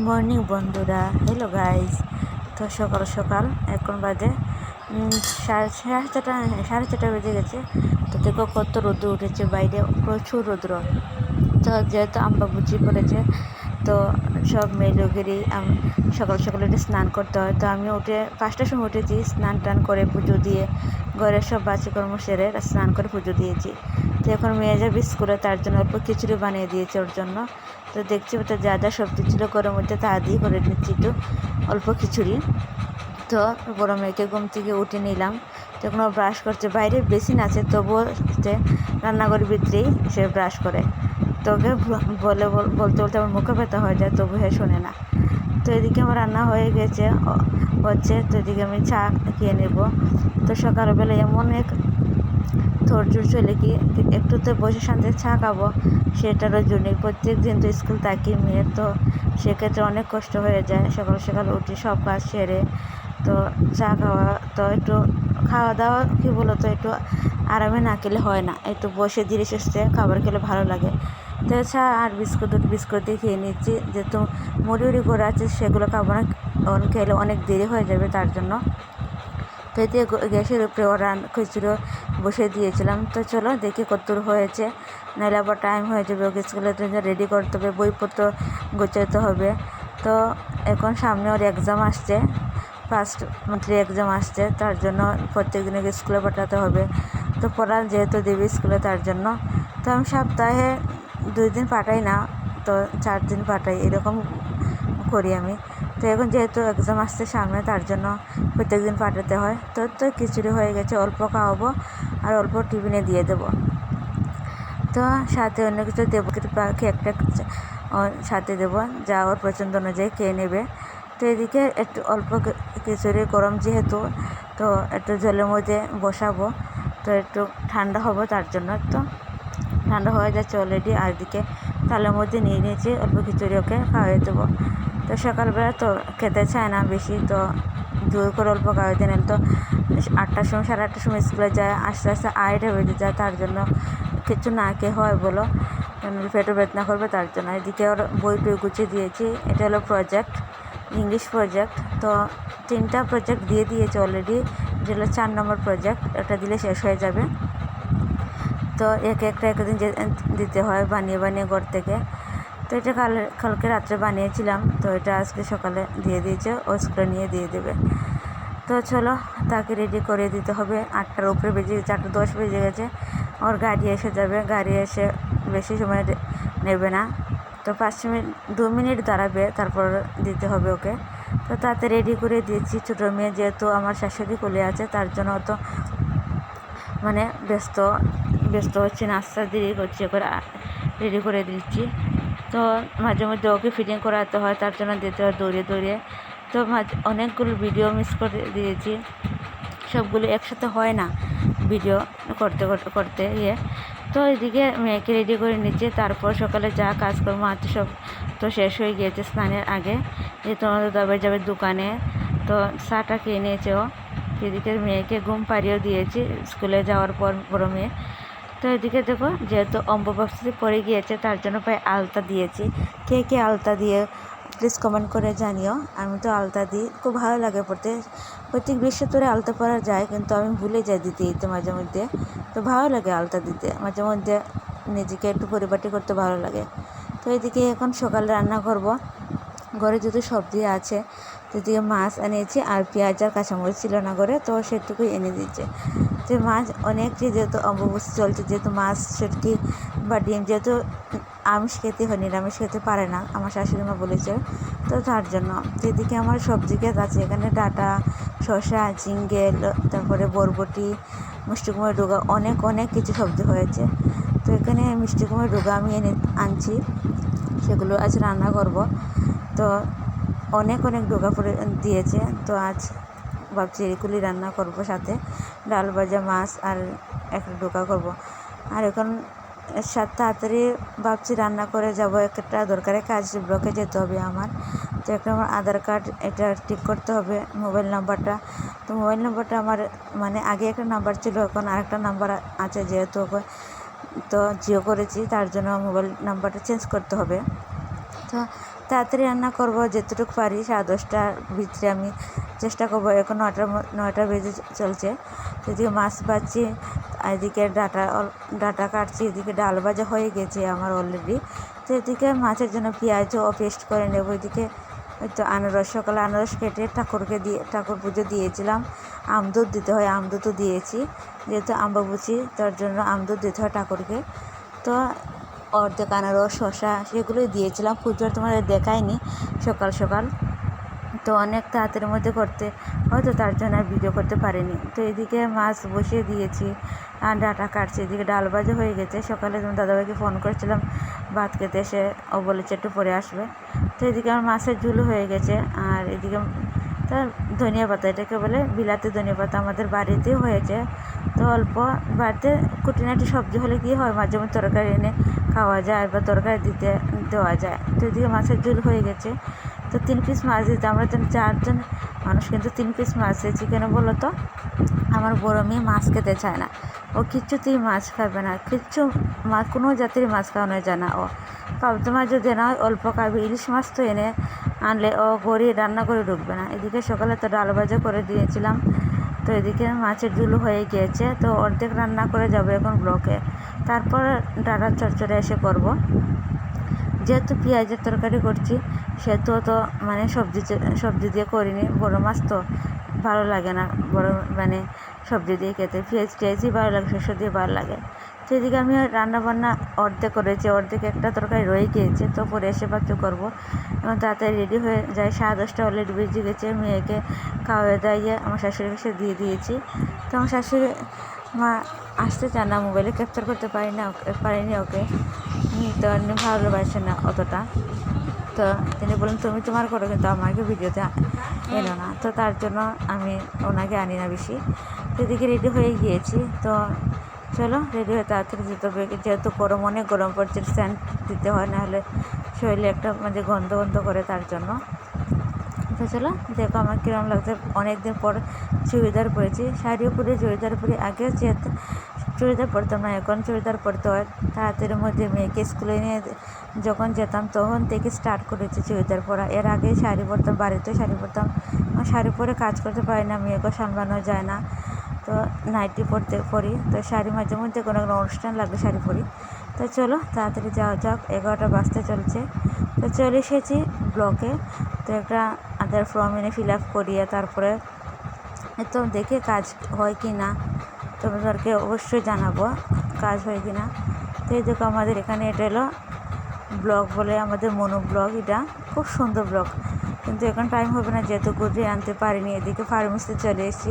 Morning বন্ধুরা, hello guys. তো সকাল সকাল এখন বাজে সাড়ে চারটা বেজে গেছে। তো দেখো কত রোদ্র উঠেছে বাইরে, প্রচুর রোদ্র। তো যেহেতু আম্বাবুচি পড়েছে, তো সব মেয়ে লোকেরই সকাল সকাল উঠে স্নান করতে হয়। তো আমি উঠে 5টার সময় উঠেছি, স্নান টান করে পুজো দিয়ে ঘরের সব বাচ্চাকর্ম সেরে স্নান করে পুজো দিয়েছি। তো এখন মেয়ে যাবে স্কুলে, তার জন্য অল্প খিচুড়ি বানিয়ে দিয়েছে ওর জন্য। তো দেখছি তো যা যা সবজি ছিল ঘরের মধ্যে তা দিয়ে করে নিচ্ছি একটু অল্প খিচুড়ি। তো বড় মেয়েকে ঘুম থেকে উঠে নিলাম। তখন ও ব্রাশ করছে, বাইরে বেসিন আছে তবুও রান্নাঘরের ভিতরেই সে ব্রাশ করে। তো ওকে বলতে বলতে আমার মুখে ব্যথা হয়ে যায়, তবু হে শোনে না। তো এদিকে আমার রান্না হয়ে গেছে হচ্ছে, তো এদিকে আমি চা খেয়ে নেব। তো সকালবেলা এমন এক ধৈর্য চলে কি একটু তো বসে শান্তি চা খাবো, সেটারও জন্যই প্রত্যেক দিন তো স্কুল থাকি মেয়ের, তো সেক্ষেত্রে অনেক কষ্ট হয়ে যায়। সকাল সকাল উঠে সব কাজ সেরে তো চা খাওয়া, তো একটু খাওয়া দাওয়া কী বলো তো, একটু আরামে না খেলে হয় না, একটু বসে ধীরে সুস্থে খাবার খেলে ভালো লাগে। তো চা আর বিস্কুট দিয়ে খেয়ে নিচ্ছি, যেহেতু মুড়ি করে আছে সেগুলো খাবো না, খেলে অনেক দেরি হয়ে যাবে তার জন্য। তো এতে গ্যাসের উপরে খিচুড়ি বসে দিয়েছিলাম। তো চলো দেখি কতদূর হয়েছে, নাহলে আবার টাইম হয়ে যাবে, ওকে স্কুলের জন্য রেডি করতে হবে, বইপত্র গোছাতে হবে। তো এখন সামনে ওর এক্সাম আসছে, ফার্স্ট মান্থলি এক্সাম আসছে, তার জন্য প্রত্যেক দিন ওকে স্কুলে পাঠাতে হবে। তো পড়া যেহেতু দেবে স্কুলে, তার জন্য তো আমি সপ্তাহে 2 দিন পাঠাই না, তো 4 দিন পাঠাই, এরকম করি আমি। তো এখন যেহেতু এক্সাম আসছে সামনে, তার জন্য প্রত্যেক দিন পাঠাতে হয়। তো খিচুড়ি হয়ে গেছে, অল্প খাওয়াবো আর অল্প টিফিনে দিয়ে দেবো। তো সাথে অন্য কিছু দেবো, কেকটা সাথে দেবো, যা ওর পছন্দ অনুযায়ী খেয়ে নেবে। তো এদিকে একটু অল্প খিচুড়ি গরম যেহেতু, তো একটু জলের মধ্যে বসাবো, তো একটু ঠান্ডা হবে তার জন্য। তো ঠান্ডা হয়ে যাচ্ছে অলরেডি, আর এদিকে থালের মধ্যে নিয়ে নিয়েছি অল্প খিচুড়ি, ওকে খাওয়াই দেবো। তো সকালবেলা তো খেতে চায় না বেশি, তো জোর করে অল্প খাওয়াইতে নিলে তো 8টার সময় 8:30টার সময় স্কুলে যায়, আস্তে আস্তে 2:30 বেজে যায়, তার জন্য কিছু না খেয়ে হয় বলো, পেটও বেদনা করবে, তার জন্য। এদিকে ওর বই টই গুছিয়ে দিয়েছি। এটা হলো প্রজেক্ট, ইংলিশ প্রজেক্ট। তো 3টা প্রজেক্ট দিয়ে দিয়েছে অলরেডি, এটা হলো 4 নম্বর প্রজেক্ট, এটা দিলে শেষ হয়ে যাবে। তো একদিন দিতে হয় বানিয়ে বানিয়ে ঘর থেকে। তো এটা কালকে রাত্রে বানিয়েছিলাম, তো এটা আজকে সকালে দিয়ে দিয়েছে, ও স্কুলে নিয়ে দিয়ে দেবে। তো চলো তাকে রেডি করে দিতে হবে, 8টার উপরে বেজে গেছে, 8:10 বেজে গেছে। ওর গাড়ি এসে যাবে, গাড়ি এসে বেশি সময় নেবে না, তো 2 মিনিট দাঁড়াবে, তারপর দিতে হবে ওকে। তো তাতে রেডি করে দিয়েছি। ছোটো মেয়ে যেহেতু আমার শাশুড়ি কোলে আছে, তার জন্য অত মানে ব্যস্ত হচ্ছে না, আস্তে দেরি করছে করে রেডি করে দিচ্ছি। তো মাঝে মধ্যে ওকে ফিটিং করাতে হয়, তার জন্য দিতে হয় দৌড়িয়ে। তো অনেকগুলো ভিডিও মিস করে দিয়েছি, সবগুলো একসাথে হয় না ভিডিও করতে গিয়ে। তো এদিকে মেয়েকে রেডি করে নিচ্ছে, তারপর সকালে যা কাজকর্ম আছে সব তো শেষ হয়ে গিয়েছে স্নানের আগে। যেহেতু আমাদের দাবার যাবে দোকানে, তো চাটা খেয়ে নিয়েছে ও। এদিকে মেয়েকে ঘুম পাড়িয়েও দিয়েছি স্কুলে যাওয়ার পর, বড় মেয়ে। তো এদিকে দেখো, যেহেতু অম্বুবাচী পড়ে গিয়েছে, তার জন্য প্রায় আলতা দিয়েছি। কে আলতা দিয়ে প্লিজ কমেন্ট করে জানিও। আমি তো আলতা দিই, খুব ভালো লাগে পড়তে। প্রত্যেক বৃহস্পতিবারে আলতা পরা যায়, কিন্তু আমি ভুলে যাই দিতে মাঝে মধ্যে। তো ভালো লাগে আলতা দিতে, মাঝে মধ্যে নিজেকে একটু পরিপাটি করতে ভালো লাগে। তো এদিকে এখন সকালে রান্না করব, ঘরে যেহেতু সবজি আছে, এদিকে মাছ এনেছি, আর পেঁয়াজ আর কাঁচামরিচ ছিল না ঘরে, তো সেটুকুই এনে দিচ্ছে। তো মাছ অনেক, যেহেতু অম্বুবাচী চলছে, যেহেতু মাছ শুটকি বা ডিম, যেহেতু আমিষ খেতে হয়, নিরামিষ খেতে পারে না আমার শাশুড়ি মা বলেছে, তো তার জন্য। যেদিকে আমার সবজি ক্ষেত আছে, এখানে ডাঁটা, শসা, ঝিঙ্গে, তারপরে বরবটি, মিষ্টি কুমড়োর ডুগা, অনেক কিছু সবজি হয়েছে। তো এখানে মিষ্টি কুমড়োর ডুগা আমি আনছি, সেগুলো আজ রান্না করব। তো অনেক ডোকা পরে দিয়েছে, তো আজ ভাবছি এগুলি রান্না করব, সাথে ডাল ভাজা, মাছ আর একটা ডোকা করব। আর এখন তাড়াতাড়ি ভাবছি রান্না করে যাব, একটা দরকারি কাজ, ব্লকে যেতে হবে আমার। তো একটা আমার আধার কার্ড, এটা ঠিক করতে হবে, মোবাইল নাম্বারটা। তো মোবাইল নাম্বারটা আমার মানে আগে একটা নাম্বার ছিল, এখন আরেকটা নাম্বার আছে, যেহেতু তো জিও করেছি, তার জন্য মোবাইল নাম্বারটা চেঞ্জ করতে হবে। তো তাড়াতাড়ি রান্না করবো, যতটুকু পারি 10:30টার ভিতরে আমি চেষ্টা করবো। এখন 9টা বেজে চলছে। তো এদিকে মাছ ভাজছি, এদিকে ডাটা কাটছি, এদিকে ডাল ভাজা হয়ে গেছে আমার অলরেডি। তো এদিকে মাছের জন্য পেঁয়াজও পেস্ট করে নেবো। এদিকে তো সকালে আনারস কেটে ঠাকুর পুজো দিয়েছিলাম। আমদুধ দিতে হয়, আমদুধও দিয়েছি, যেহেতু আম্বাবুচি তার জন্য আমদুধ দিতে হয় ঠাকুরকে। তো অর্ধেক আনারস, শসা সেগুলোই দিয়েছিলাম। পুজোর তোমাদের দেখায়নি সকাল সকাল, তো অনেক তাড়াতাড়ির মধ্যে করতে হয়তো তার জন্য আর ভিডিও করতে পারিনি। তো এদিকে মাছ বসিয়ে দিয়েছি আর ডাটা কাটছি, এদিকে ডাল ভাজা হয়ে গেছে। সকালে তোমার দাদাভাইকে ফোন করেছিলাম ভাত খেতে, এসে ও বলেছে একটু পরে আসবে। তো এদিকে আমার মাছের ঝুল হয়ে গেছে। আর এদিকে তার ধনিয়া পাতা, এটাকে বলে বিলাতি ধনিয়া পাতা, আমাদের বাড়িতেই হয়েছে। তো অল্প বাড়িতে কুটিনাটি সবজি হলে কী হয়, মাঝে মধ্যে তরকারি এনে খাওয়া যায় বা তরকারি দেওয়া যায়। তো এদিকে মাছের ঝুল হয়ে গেছে। তো 3 পিস মাছ দিতে, আমরা তো 4জন মানুষ, কিন্তু 3 পিস মাছ দিয়েছি। কেন বলো তো, আমার বড় মেয়ে মাছ খেতে চায় না, ও কিচ্ছুতেই মাছ খাবে না, কোনো জাতির মাছ খাওয়ানো যায় না। ও পাবদা মাছ যদি না হয় অল্প খাবে, ইলিশ মাছ তো এনে আনলে ও রান্না করে ঢুকবে না। এদিকে সকালে তো ডাল ভাজা করে দিয়েছিলাম। তো এদিকে মাছের ঝুল হয়ে গিয়েছে। তো অর্ধেক রান্না করে যাবো এখন ব্লকে, তারপর ডাটার চচ্চড়ি এসে করব। যেহেতু পেঁয়াজের তরকারি করছি, সেহেতু তো মানে সবজি দিয়ে করিনি। বড় মাছ তো ভালো লাগে না, সবজি দিয়ে খেতে, পেঁয়াজই ভালো লাগে, শস্য দিয়ে ভালো লাগে। তো এদিকে আমি রান্নাবান্না অর্ধেক করেছি, অর্ধেক একটা তরকারি রয়ে গিয়েছে। তো পরে এসে ভাত করবো। এবং তাড়াতাড়ি রেডি হয়ে যায়, 10:30 অলরেডি বেজে গেছে। মেয়েকে খাওয়াই দাইয়ে আমার শাশুড়ির কাছে দিয়ে দিয়েছি। তো আমার শাশুড়ি মা আসতে চান না, মোবাইলে ক্যাপচার করতে পারিনি ওকে, তো ভালোবাসে না অতটা। তো তিনি বলেন তুমি তোমার করো, কিন্তু আমাকে ভিডিওতে এনো না। তো তার জন্য আমি ওনাকে আনি না বেশি। তো এদিকে রেডি হয়ে গিয়েছি। তো চলো রেডি হয়ে তাড়াতাড়ি যেতে হবে, যেহেতু অনেক গরম পড়ছে, স্যান্ড দিতে হয়, নাহলে শরীরে একটা গন্ধ করে, তার জন্য। তো চলো দেখো আমার কীরকম লাগছে। অনেকদিন পর চুড়িদার পরেছি, শাড়িও পরে চুড়িদার পরে। আগে যেহেতু চুড়িদার পরতাম না, এখন চুড়িদার পরতে হয়। তাড়াতাড়ির মধ্যে মেয়েকে স্কুলে নিয়ে যখন যেতাম তখন থেকে স্টার্ট করেছি চুড়িদার পরা। এর আগে শাড়ি পরতাম, বাড়িতেও শাড়ি পরতাম। শাড়ি পরে কাজ করতে পারি না, মেয়েকেও সামলানো যায় না, তো নাইটি পরি। তো শাড়ি মাঝে মধ্যে কোনো অনুষ্ঠান লাগলে শাড়ি পরি। তো চলো তাড়াতাড়ি যাওয়া যাক, 11টা বাজতে চলছে। তো চলে এসেছি ব্লকে। তো একটা আধার ফর্ম এনে ফিল আপ করিয়ে তারপরে তো দেখে কাজ হয় কি না তোমাদেরকে অবশ্যই জানাবো কাজ হয় কি না। তো এই দেখো আমাদের এখানে এটা হলো ব্লগ বলে, আমাদের মনো ব্লগ। এটা খুব সুন্দর ব্লগ, কিন্তু এখন টাইম হবে না, যেহেতু ঘুরিয়ে আনতে পারিনি। এদিকে ফার্মেসিতে চলে এসেছি।